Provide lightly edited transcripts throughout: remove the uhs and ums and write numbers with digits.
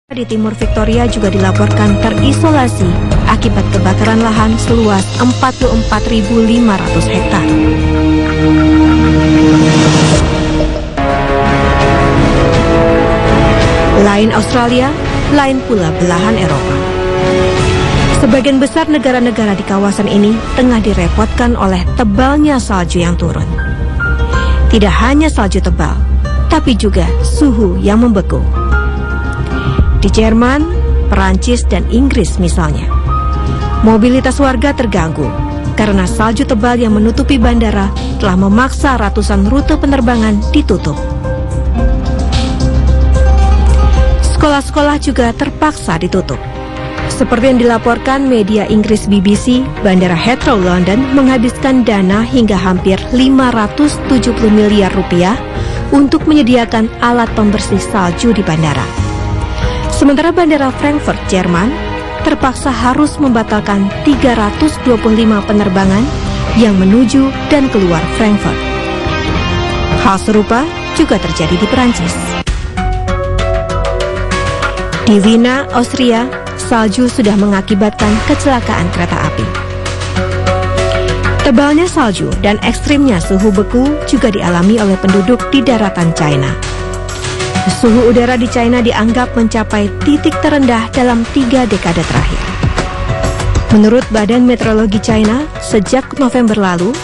Di timur Victoria juga dilaporkan terisolasi akibat kebakaran lahan seluas 44.500 hektar. Lain Australia, lain pula belahan Eropa. Sebagian besar negara-negara di kawasan ini tengah direpotkan oleh tebalnya salju yang turun. Tidak hanya salju tebal, tapi juga suhu yang membeku. Di Jerman, Perancis, dan Inggris misalnya, mobilitas warga terganggu karena salju tebal yang menutupi bandara telah memaksa ratusan rute penerbangan ditutup. Sekolah-sekolah juga terpaksa ditutup. Seperti yang dilaporkan media Inggris BBC, Bandara Heathrow London menghabiskan dana hingga hampir 570 miliar rupiah untuk menyediakan alat pembersih salju di bandara. Sementara Bandara Frankfurt, Jerman, terpaksa harus membatalkan 325 penerbangan yang menuju dan keluar Frankfurt. Hal serupa juga terjadi di Perancis. Di Wina, Austria, salju sudah mengakibatkan kecelakaan kereta api. Tebalnya salju dan ekstrimnya suhu beku juga dialami oleh penduduk di daratan China. Suhu udara di China dianggap mencapai titik terendah dalam 3 dekade terakhir. Menurut Badan Meteorologi China, sejak November lalu,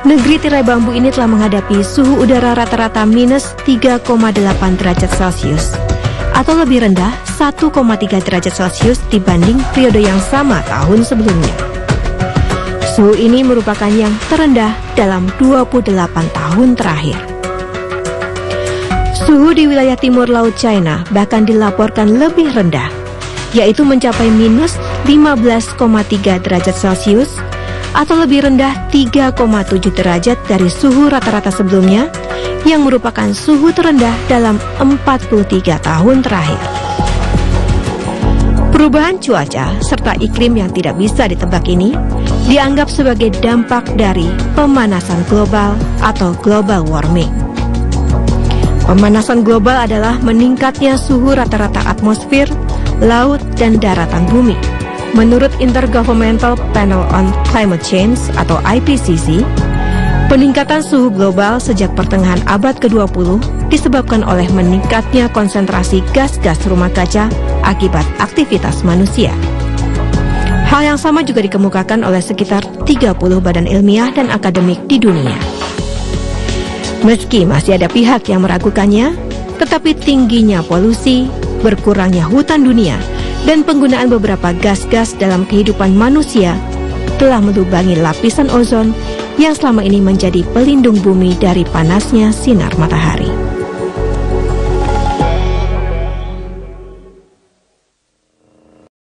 negeri tirai bambu ini telah menghadapi suhu udara rata-rata minus 3,8 derajat Celcius, atau lebih rendah 1,3 derajat Celcius dibanding periode yang sama tahun sebelumnya. Suhu ini merupakan yang terendah dalam 28 tahun terakhir. Suhu di wilayah timur laut China bahkan dilaporkan lebih rendah, yaitu mencapai minus 15,3 derajat Celcius atau lebih rendah 3,7 derajat dari suhu rata-rata sebelumnya yang merupakan suhu terendah dalam 43 tahun terakhir. Perubahan cuaca serta iklim yang tidak bisa ditebak ini dianggap sebagai dampak dari pemanasan global atau global warming. Pemanasan global adalah meningkatnya suhu rata-rata atmosfer, laut, dan daratan bumi. Menurut Intergovernmental Panel on Climate Change atau IPCC, peningkatan suhu global sejak pertengahan abad ke-20 disebabkan oleh meningkatnya konsentrasi gas-gas rumah kaca akibat aktivitas manusia. Hal yang sama juga dikemukakan oleh sekitar 30 badan ilmiah dan akademik di dunia. Meski masih ada pihak yang meragukannya, tetapi tingginya polusi, berkurangnya hutan dunia, dan penggunaan beberapa gas-gas dalam kehidupan manusia telah melubangi lapisan ozon yang selama ini menjadi pelindung bumi dari panasnya sinar matahari.